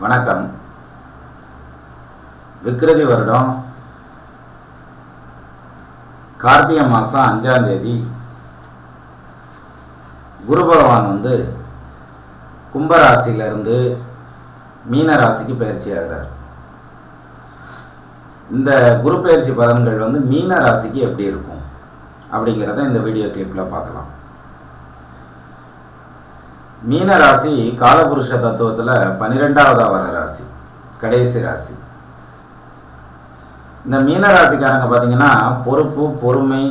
வணக்கம். விக்ரதி வருடம் கார்த்திகை மாதம் 5ஆம் தேதி குரு பகவான் கும்பராசியிலிருந்து மீன ராசிக்கு பயிற்சி ஆகிறார். இந்த குரு பயிற்சி பலன்கள் மீன ராசிக்கு எப்படி இருக்கும் அப்படிங்கிறத இந்த வீடியோ கிளிப்பில் பார்க்கலாம். மீன ராசி காலபுருஷ தத்துவத்தில் 12வது வர ராசி, கடைசி ராசி. இந்த மீன ராசிக்காரங்க பார்த்தீங்கன்னா பொறுப்பு, பொறுமை,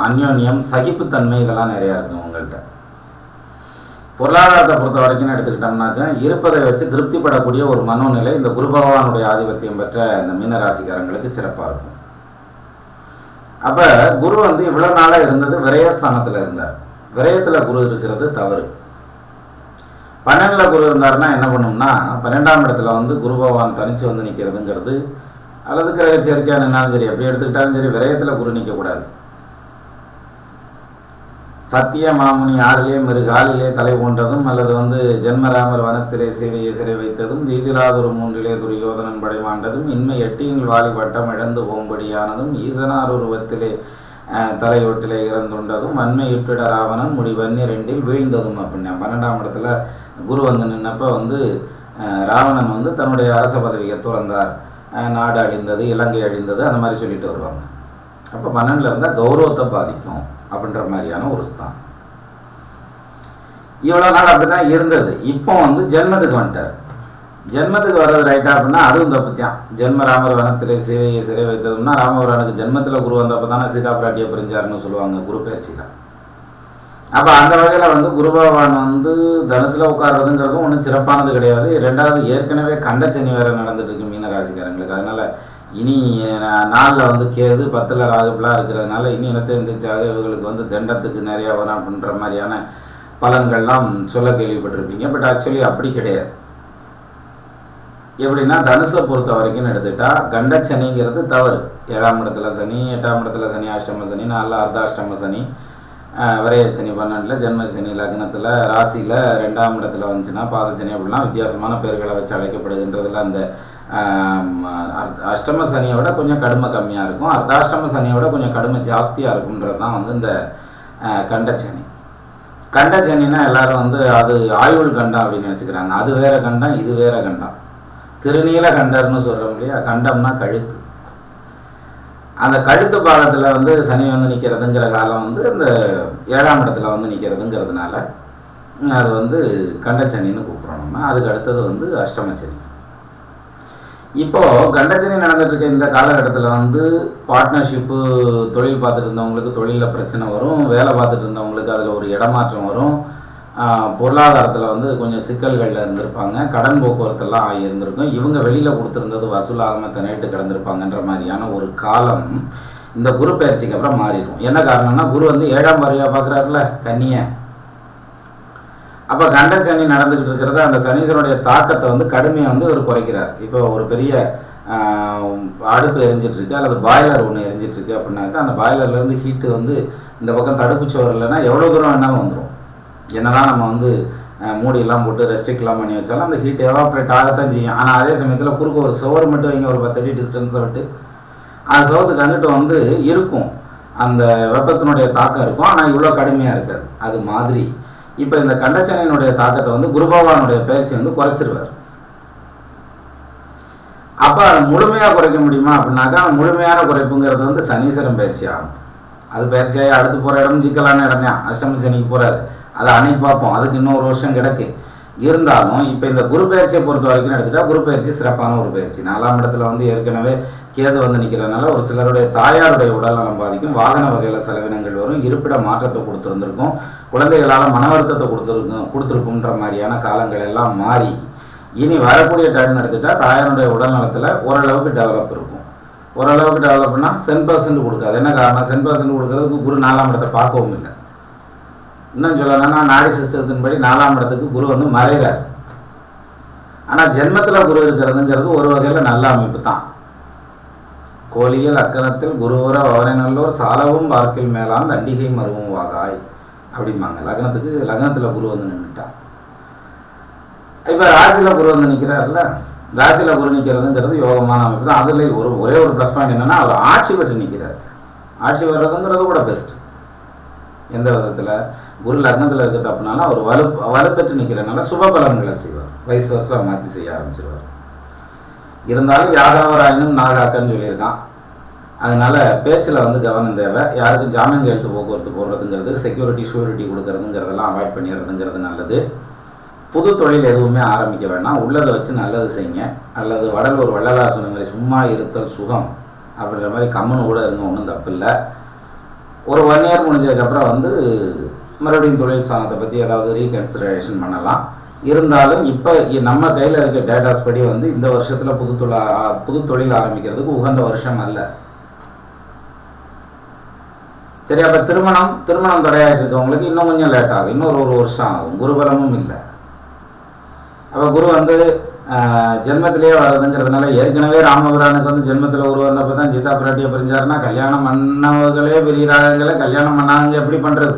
அந்யோன்யம், சகிப்புத்தன்மை இதெல்லாம் நிறையா இருக்கும் உங்கள்கிட்ட. பொருளாதாரத்தை பொறுத்த வரைக்கும் எடுத்துக்கிட்டோம்னாக்க இருப்பதை வச்சு திருப்திப்படக்கூடிய ஒரு மனோநிலை இந்த குரு பகவானுடைய ஆதிபத்தியம் பெற்ற இந்த மீன ராசிக்காரங்களுக்கு சிறப்பாக இருக்கும். அப்போ குரு இவ்வளோ நாளாக இருந்தது விரயஸ்தானத்தில் இருந்தார். விரயத்தில் குரு இருக்கிறது தவறு. 12ல் குரு இருந்தாருன்னா என்ன பண்ணும்னா 12ஆம் இடத்துல குரு பகவான் தனித்து நிற்கிறதுங்கிறது, அல்லது கிரக சேர்க்கையாக நின்னாலும் சரி, எப்படி எடுத்துக்கிட்டாலும் சரி, விரயத்தில் குரு நிற்கக்கூடாது. சத்திய மாமுனி 6லே மிருக 6லே தலை போன்றதும், அல்லது ஜென்மராமர் வனத்திலே சீதையை சிறை வைத்ததும், தீதிலாதொரு 3லே துரியோதனன் படைமாண்டதும், இன்மை 8 வாலி வட்டம் இழந்து போம்படியானதும், ஈசனார் உருவத்திலே தலையொட்டிலே இறந்துண்டதும், வன்மை யுற்றிட ராவணன் முடிவன்னி 2ல் வீழ்ந்ததும். அப்படின்னா 12ஆம் இடத்துல குரு நின்னப்போ ராவணன் தன்னுடைய அரச பதவியை துறந்தார், நாடு அழிந்தது, இலங்கை அழிந்தது, அந்த மாதிரி சொல்லிட்டு வருவாங்க. அப்போ 12ல் இருந்தால் கௌரவத்தை பாதிக்கும் அப்படின்ற மாதிரியான ஒரு ஸ்தான். இவ்வளோ நாள் அப்படி தான் இருந்தது. இப்போ ஜென்மத்துக்கு வந்துட்டார். ஜென்மத்துக்கு வர்றது ரைட்டா அப்படின்னா அதுவும் தப்புத்தான். ஜென்மராமர் வனத்திலே சீதையை சிறை வைத்ததுன்னா ராமபுரானுக்கு ஜென்மத்தில் குரு வந்தப்போ தானே சீதா பிராட்டியை பிரிஞ்சாருன்னு சொல்லுவாங்க குரு பயிற்சியில். அப்போ அந்த வகையில் குரு பகவான் தனுசில் உட்கார்றதுங்கிறதும் ஒன்றும் சிறப்பானது கிடையாது. ரெண்டாவது, ஏற்கனவே கண்டச்சனி வேறு நடந்துட்டுருக்கு மீன ராசிக்காரங்களுக்கு. அதனால் இனி நாளில் கேது 10ல் ராகுலாம் இருக்கிறதுனால இனி இனத்தை எந்திரிச்சாக இவங்களுக்கு தண்டத்துக்கு நிறையா வரும் அப்படின்ற மாதிரியான பலன்கள்லாம் சொல்ல கேள்விப்பட்டிருப்பீங்க. பட் ஆக்சுவலி அப்படி கிடையாது. எப்படின்னா தனுசை பொறுத்த வரைக்கும் எடுத்துக்கிட்டா கண்டச்சனிங்கிறது தவறு. 7ஆம் இடத்துல சனி, 8ஆம் இடத்துல சனி, அஷ்டம சனி, 4 அர்த்தாஷ்டம சனி, விரயச்சனி 12ல், ஜென்மசனி லக்னத்தில், ராசியில் 2ஆம் இடத்துல வந்துச்சுன்னா பாதச்சனி, அப்படிலாம் வித்தியாசமான பேர்களை வச்சு அழைக்கப்படுகின்றதில் அந்த அஷ்டம சனியை விட கொஞ்சம் கடுமை கம்மியாக இருக்கும், அர்த்தாஷ்டம சனியை விட கொஞ்சம் கடுமை ஜாஸ்தியாக இருக்குன்றது தான் இந்த கண்டச்சனி. கண்டச்சனின்னா எல்லாரும் அது ஆயுள் கண்டம் அப்படின்னு நினச்சிக்கிறாங்க. அது வேற கண்டம், இது வேற கண்டம். திருநீல கண்டர்னு சொல்கிறோம் இல்லையா, கண்டம்னா கழுத்து. அந்த கழுத்து பாகத்தில் சனி நிற்கிறதுங்கிற காலம் இந்த 7ஆம் இடத்துல நிற்கிறதுங்கிறதுனால அது கண்டச்சனின்னு கூப்பிட்றோம் நம்ம. அதுக்கு அடுத்தது அஷ்டமச்சனி. இப்போது கண்டச்சனி நடந்துட்டுருக்க இந்த காலகட்டத்தில் பார்ட்னர்ஷிப்பு, தொழில் பார்த்துட்டு இருந்தவங்களுக்கு தொழிலில் பிரச்சனை வரும், வேலை பார்த்துட்டு இருந்தவங்களுக்கு அதில் ஒரு இடமாற்றம் வரும், பொருளாதாரத்தில் கொஞ்சம் சிக்கல்களில் இருந்திருப்பாங்க, கடன் போக்குவரத்தெல்லாம் ஆகியிருந்திருக்கும், இவங்க வெளியில் கொடுத்துருந்தது வசூலாகாமல் திணறிட்டு கிடந்திருப்பாங்கன்ற மாதிரியான ஒரு காலம் இந்த குரு பயிற்சிக்கு அப்புறம் மாறிடும். என்ன காரணம்னா குரு 7ஆம் பார்வையாக பார்க்குறாருல கன்னியை. அப்போ கண்டச்சனி நடந்துக்கிட்டு இருக்கிறத அந்த சனீஸ்வரனுடைய தாக்கத்தை கடுமையாக இவர் குறைக்கிறார். இப்போ ஒரு பெரிய அடுப்பு எரிஞ்சிட்ருக்கு, அல்லது பாய்லர் ஒன்று எரிஞ்சிட்ருக்கு அப்படின்னாக்கா அந்த பாய்லர்லேருந்து ஹீட்டு இந்த பக்கம் தடுப்பு சோறு இல்லைன்னா எவ்வளோ தூரம் வேணாலும் வந்துடும். என்னதான் நம்ம மூடியெல்லாம் போட்டு ரெஸ்ட்ரிக்ட்லாம் பண்ணி வச்சாலும் அந்த ஹீட் எவாப்ரேட் ஆகத்தான் செய்யும். ஆனால் அதே சமயத்தில் குறுக்க ஒரு சுவர் மட்டும் வைங்க, ஒரு 10 அடி டிஸ்டன்ஸை விட்டு அந்த சுவத்துக்கு அங்கிட்டு இருக்கும், அந்த வெப்பத்தினுடைய தாக்கம் இருக்கும், ஆனால் இவ்வளோ கடுமையாக இருக்காது. அது மாதிரி இப்போ இந்த கண்டச்சனியினுடைய தாக்கத்தை குரு பகவானுடைய பயிற்சி குறைச்சிருவார். அப்போ அதை முழுமையாக குறைக்க முடியுமா அப்படின்னாக்கா முழுமையான குறைப்புங்கிறது சனீஸ்வரன் பயிற்சி ஆகும். அது பயிற்சியாகி அடுத்து போகிற இடம் சிக்கலான இடம் தான். அஷ்டம சனிக்கு போகிறாரு, அதை அன்னைக்கு பார்ப்போம், அதுக்கு இன்னும் 1 வருஷம் கிடக்கு. இருந்தாலும் இப்போ இந்த குரு பயிற்சியை பொறுத்த வரைக்கும் எடுத்துகிட்டா குரு பயிற்சி சிறப்பான ஒரு பயிற்சி. 4ஆம் இடத்துல ஏற்கனவே கேது நிற்கிறதுனால ஒரு சிலருடைய தாயாருடைய உடல்நலம் பாதிக்கும், வாகன வகையில் செலவினங்கள் வரும், இருப்பிட மாற்றத்தை கொடுத்துருந்துருக்கும், குழந்தைகளால் மன வருத்தத்தை கொடுத்துருக்குன்ற மாதிரியான காலங்கள் எல்லாம் மாறி இனி வரக்கூடிய டைம் எடுத்துகிட்டா தாயாருடைய உடல் நலத்தில் ஓரளவுக்கு டெவலப் இருக்கும். ஓரளவுக்கு டெவலப்னா 10% கொடுக்காது. என்ன காரணம்? 10% கொடுக்கறதுக்கு குரு 4ஆம் இடத்தை பார்க்கவும் இல்லை. இன்னும் சொல்லணும்னா நாடி சிஸ்டத்தின்படி 4ஆம் இடத்துக்கு குரு மறைகிறார். ஆனால் ஜென்மத்தில் குரு இருக்கிறதுங்கிறது ஒரு வகையில் நல்ல அமைப்பு தான். கோலியல் அக்கணத்தில் குருவர அவரை நல்லோர் சாலவும் பார்க்கில் மேலான் தண்டிகை மருவும் வாகாய் அப்படிம்பாங்க. லக்னத்தில் குரு நின்றுட்டான். இப்போ ராசியில் குரு வந்து நிற்கிறாருல்ல, ராசியில் குரு நிற்கிறதுங்கிறது யோகமான அமைப்பு தான். அதில் ஒரே ஒரு ப்ளஸ் பாயிண்ட் என்னென்னா அவர் ஆட்சி பெற்று நிற்கிறார். ஆட்சி வர்றதுங்கிறது கூட பெஸ்ட். எந்த விதத்தில் குரு லக்னத்தில் இருக்க தப்புனாலும் அவர் வலுப்பெற்று நிற்கிறனால சுப பலன்களை செய்வார். வயசு வருஷம் மாற்றி செய்ய ஆரம்பிச்சிருவார். இருந்தாலும் யாகாவராயினும் நாகாக்கன்னு சொல்லியிருக்கான். அதனால் பேச்சில் வந்து கவனம் தேவை. யாருக்கும் ஜாமீன் கையெழுத்து போக்குவரத்து போடுறதுங்கிறது, செக்யூரிட்டி ஷூரிட்டி கொடுக்கறதுங்கிறதெல்லாம் அவாய்ட் பண்ணிடுறதுங்கிறது நல்லது. புது தொழில் எதுவுமே ஆரம்பிக்க வேண்டாம். உள்ளதை வச்சு நல்லது செய்யுங்க. அல்லது வடலூர் வள்ளலார் சொன்ன மாதிரி சும்மா இருத்தல் சுகம் அப்படின்ற மாதிரி கம்முன்னு கூட இருங்க, ஒன்றும் தப்பு இல்லை. ஒரு 1 இயர் முடிஞ்சதுக்கப்புறம் வந்து மறுபடியும் தொழில் ஸ்தானத்தை பற்றி ஏதாவது ரீகன்சிடரேஷன் பண்ணலாம். இருந்தாலும் இப்போ நம்ம கையில் இருக்க டேட்டாஸ் படி வந்து இந்த வருஷத்தில் புது தொழில் ஆரம்பிக்கிறதுக்கு உகந்த வருஷம் அல்ல. சரி, அப்போ திருமணம் தடையாகிட்டு இருக்கவங்களுக்கு இன்னும் கொஞ்சம் லேட் ஆகும். இன்னொரு 1 வருஷம் ஆகும். குருபலமும் இல்லை. அப்போ குரு வந்து ஜென்மத்திலேயே வர்றதுங்கிறதுனால ஏற்கனவே ராமபிரானுக்கு வந்து ஜென்மத்தில் ஒரு வந்தப்போ தான் சீதா பிராட்டியை பிரிஞ்சாருன்னா கல்யாணம் பண்ணவங்களே பிரிகிறாங்களே, கல்யாணம் பண்ணாங்க எப்படி பண்ணுறது?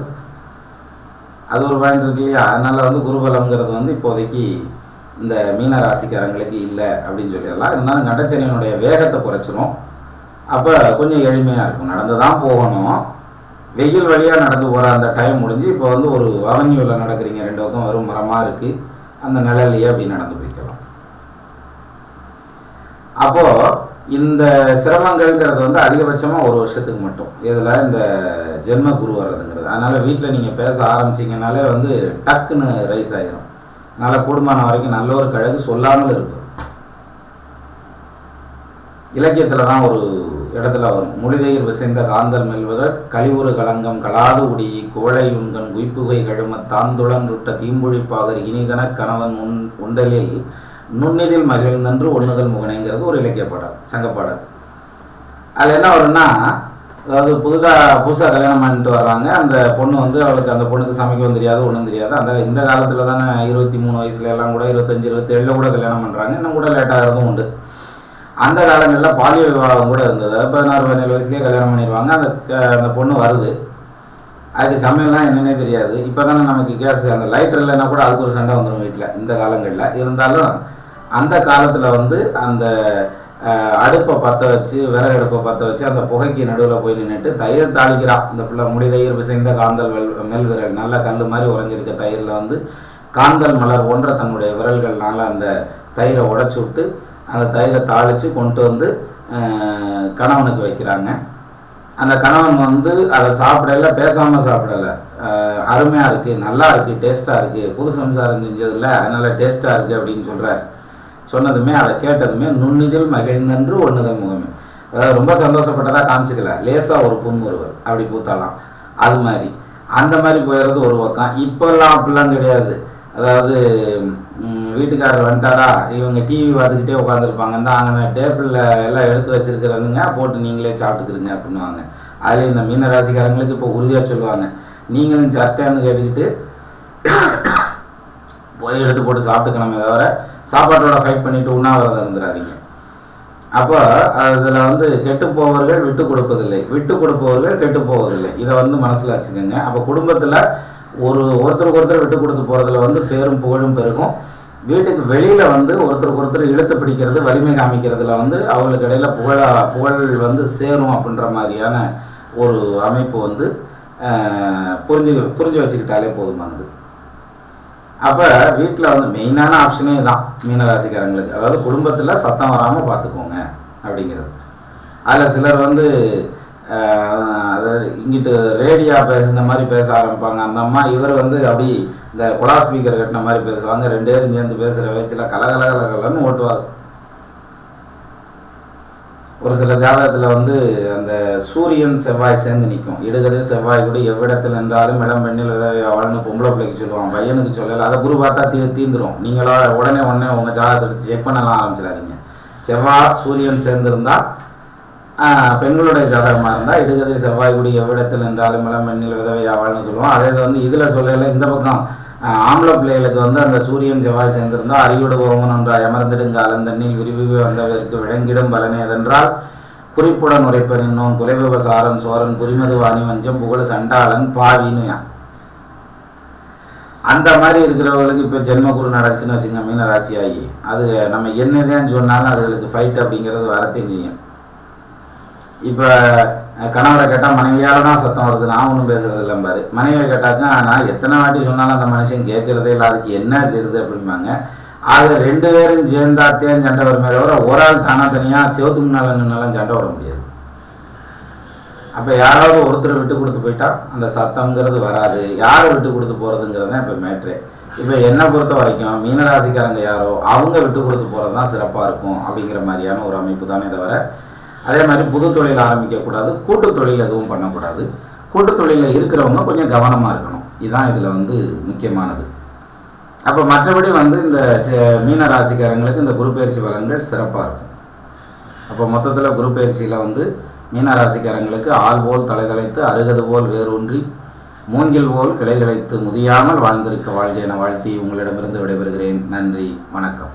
அது ஒரு பாயிண்ட் இருக்கு இல்லையா? அதனால் வந்து குருபலம்ங்கிறது வந்து இப்போதைக்கு இந்த மீன ராசிக்காரங்களுக்கு இல்லை அப்படின்னு சொல்லிடலாம். இருந்தாலும் கண்டச்சனியினுடைய வேகத்தை குறைச்சிரும். அப்போ கொஞ்சம் எளிமையாக இருக்கும். நடந்து தான் போகணும். வெயில் வழியாக நடந்து போகிற அந்த டைம் முடிஞ்சு இப்போ வந்து ஒரு அவென்யூவில் நடக்கிறீங்க, 2 பக்கம் வரும் மரமாக இருக்குது, அந்த நிழல்லையே அப்படி நடந்து போய்க்கலாம். அப்போது இந்த சிரமங்கள்ங்கிறது வந்து அதிகபட்சமாக 1 வருஷத்துக்கு மட்டும். இதில் இந்த ஜென்ம குரு வர்றதுங்கிறது. அதனால் வீட்டில் நீங்கள் பேச ஆரம்பிச்சிங்கனாலே வந்து டக்குன்னு ரைஸ் ஆகிடும். அதனால் கூடுமான வரைக்கும் நல்ல ஒரு கழகு சொல்லாமல் இருப்பது. இலக்கியத்தில் தான் ஒரு இடத்துல வரும். மொழிதெயிர் விசைந்த காந்தல் மெல்வதர் கழிவுறு கலங்கம் கலாது உடி கோழையுண்கண் குய்ப்புகை கழும தாந்துளன்றுட்ட தீம்பொழிப்பாகர் இனிதன கணவன் உண்டலில் நுண்ணிதில் மகிழ்ந்தன்று ஒண்ணுதல் முகனைங்கிறது ஒரு இலக்கிய பாடல், சங்கப்பாடல். அதில் என்ன வரும்னா, அதாவது புதுசாக கல்யாணம் பண்ணிட்டு வர்றாங்க. அந்த பொண்ணு வந்து அவளுக்கு, அந்த பொண்ணுக்கு சமைக்கவும் தெரியாது, ஒன்றும் தெரியாது. இந்த காலத்தில் தானே 23 வயசுல எல்லாம் கூட 25, 27 கூட கல்யாணம் பண்ணுறாங்க. இன்னும் கூட லேட்டாகிறதும் உண்டு. அந்த காலங்களில் பாலிய விவாகம் கூட இருந்தது. 16, 17 வயசுலேயே கல்யாணம் பண்ணிடுவாங்க. அந்த பொண்ணு வருது, அதுக்கு சமையல்லாம் என்னன்னே தெரியாது. இப்போ தானே நமக்கு கேஸ், அந்த லைட்டர் இல்லைன்னா கூட அதுக்கு ஒரு சண்டை வந்துடும் வீட்டில் இந்த காலங்களில். இருந்தாலும் அந்த காலத்தில் வந்து அந்த அடுப்பை பற்ற வச்சு, விறகு அடுப்பை பற்ற வச்சு அந்த புகைக்கு நடுவில் போய் நின்றுட்டு தயிர் தாளிக்கிறான் இந்த பிள்ளை. முடிதயிர் விசைந்த காந்தல் மெல் விரல், நல்ல கல் மாதிரி உறைஞ்சிருக்க தயிரில் வந்து காந்தல் மலர் ஒன்ற தன்னுடைய விரல்கள்னால அந்த தயிரை உடச்சி விட்டு அந்த தயிரை தாளித்து கொண்டு வந்து கணவனுக்கு வைக்கிறாங்க. அந்த கணவன் வந்து அதை சாப்பிடல, பேசாமல் சாப்பிடலை. அருமையாக இருக்குது, நல்லா இருக்குது, டேஸ்ட்டாக இருக்குது, புது சம்சாரம் செஞ்சதில்ல, அதனால் டேஸ்ட்டாக இருக்குது அப்படின்னு சொல்கிறார். சொன்னதுமே அதை கேட்டதுமே நுண்ணிதில் மகிழ்ந்தன்று ஒண்ணுதல் முகமே. அதாவது ரொம்ப சந்தோஷப்பட்டதாக காமிச்சிக்கல, லேசாக ஒரு புன்முறுவல் அப்படி பூத்தாலாம். அது மாதிரி அந்த மாதிரி போயிடுறது ஒரு பக்கம். இப்போல்லாம் அப்படிலாம் கிடையாது. அதாவது வீட்டுக்காரர் வந்துட்டாரா, இவங்க டிவி பார்த்துக்கிட்டே உட்காந்துருப்பாங்க, இந்த அங்கே டேபிளில் எல்லாம் எடுத்து வச்சுருக்கிறனுங்க, போட்டு நீங்களே சாப்பிட்டுக்கிறீங்க அப்படின்னுவாங்க. அதுலேயும் இந்த மீன ராசிக்காரங்களுக்கு இப்போ உறுதியாக சொல்லுவாங்க, நீங்களும் சத்தேன்னு கேட்டுக்கிட்டு போய் எடுத்து போட்டு சாப்பிட்டுக்கணுமே தவிர சாப்பாட்டோட ஃபைட் பண்ணிவிட்டு உண்ணாவிரதம் இருந்துடாதீங்க. அப்போ அதில் வந்து கெட்டு போவர்கள் விட்டு கொடுப்பதில்லை, விட்டு கொடுப்பவர்கள் கெட்டு போவதில்லை. இதை வந்து மனசில் வச்சுக்கோங்க. அப்போ குடும்பத்தில் ஒருத்தருக்கு ஒருத்தர் விட்டு கொடுத்து போகிறதுல வந்து பேரும் புகழும் பெருகும். வீட்டுக்கு வெளியில் வந்து ஒருத்தருக்கு ஒருத்தர் இழுத்து பிடிக்கிறது, வலிமை காமிக்கிறதுல வந்து அவங்களுக்கு இடையில புகழ் வந்து சேரும் அப்படின்ற மாதிரியான ஒரு அமைப்பு வந்து புரிஞ்சு வச்சுக்கிட்டாலே போதுமானது. அப்போ வீட்டில் வந்து மெயினான ஆப்ஷனே தான் மீனராசிக்காரங்களுக்கு. அதாவது குடும்பத்தில் சத்தம் வராமல் பார்த்துக்கோங்க அப்படிங்கிறது. அதில் சிலர் வந்து அதாவது இங்கிட்டு ரேடியா பேசுன மாதிரி பேச ஆரம்பிப்பாங்க. அந்த அம்மா இவர் வந்து அப்படி இந்த கொலா ஸ்பீக்கர் கட்டின மாதிரி பேசுவாங்க. 2 பேரும் சேர்ந்து பேசுகிற வயசில் கலகலன்னு ஓட்டுவாங்க. ஒரு சில ஜாதகத்தில் வந்து அந்த சூரியன் செவ்வாய் சேர்ந்து நிற்கும். இடுகதிர் செவ்வாய் கூட எவ்விடத்தில் என்றாலும் இளம் பெண்ணில் உதவி அவள்னு பொம்பளை பிள்ளைக்கு சொல்லுவான், பையனுக்கு சொல்லலை. அதை குரு பார்த்தா தீந்துடும். நீங்களா உடனே உங்கள் ஜாதகத்தை எடுத்து செக் பண்ணலாம் ஆரம்பிச்சிடாதீங்க. செவ்வாய் சூரியன் சேர்ந்துருந்தால் பெண்களுடைய ஜாதகமாக இருந்தால் இடுகதிர் செவ்வாய் கூடி எவ்விடத்தில் என்றாலும் இளம் பெண்ணில் உதவி அவள்னு சொல்லுவோம். அதே வந்து இதில் சொல்லலை. இந்த பக்கம் ஆம்பளை பிள்ளைகளுக்கு வந்து அந்த சூரியன் செவ்வாய் சேர்ந்திருந்தால் அறிவுடு போவன் என்றால் அமர்ந்திடுங்க அலந்தண்ணில் விரிவு வந்தவருக்கு விளங்கிடும் பலனே அதென்றால் குறிப்புடன் உரைப்பன் இன்னும் குலைவிவசாரன் சோரன் குறிமது வாணி வஞ்சம் புகழ் சண்டாளன் பாவின்னு. அந்த மாதிரி இருக்கிறவங்களுக்கு இப்போ ஜென்மகுரு நடந்துச்சுன்னு வச்சுங்க மீன ராசி ஆகி அது நம்ம என்னதான் சொன்னாலும் அதுகளுக்கு ஃபைட் அப்படிங்கிறது வரத்தையும் செய்யும். இப்போ கணவரை கேட்டால் மனைவியால் தான் சத்தம் வருது, நான் ஒன்றும் பேசுறது இல்லைம்பாரு. மனைவியை கேட்டாக்கா நான் எத்தனை வாட்டி சொன்னாலும் அந்த மனுஷன் கேட்குறதே இல்லை, அதுக்கு என்ன தெரியுது அப்படிம்பாங்க. ஆக 2 பேரும் சேர்ந்தாத்தேன் சண்டை வருமே தவிர ஒரு ஆள் தானா தனியாக செவத்து முன்னால் நின்னாலும் சண்டை விட முடியாது. அப்போ யாராவது ஒருத்தர் விட்டு கொடுத்து போயிட்டா அந்த சத்தங்கிறது வராது. யாரை விட்டு கொடுத்து போகிறதுங்கிறது தான் இப்போ மேட்ரு. இப்போ என்னை பொறுத்த வரைக்கும் மீனராசிக்காரங்க யாரோ அவங்க விட்டு கொடுத்து போகிறது தான் சிறப்பாக இருக்கும் அப்படிங்கிற மாதிரியான ஒரு அமைப்பு தானே தவிர, அதே மாதிரி புது தொழில் ஆரம்பிக்கக்கூடாது, கூட்டு தொழில் எதுவும் பண்ணக்கூடாது. கூட்டு தொழிலில் இருக்கிறவங்க கொஞ்சம் கவனமாக இருக்கணும். இதுதான் இதில் வந்து முக்கியமானது. அப்போ மற்றபடி வந்து இந்த மீன ராசிக்காரங்களுக்கு இந்த குரு பயிற்சி பலன்கள் சிறப்பாக இருக்கும். அப்போ மொத்தத்தில் குரு பயிற்சியில் வந்து மீன ராசிக்காரங்களுக்கு ஆள் போல் தலைதளைத்து அருகது போல் வேரூன்றி மூங்கில் போல் கிளை கிளைத்து முதியாமல் வாழ்ந்திருக்க வாழ்க என வாழ்த்தி உங்களிடமிருந்து விடைபெறுகிறேன். நன்றி, வணக்கம்.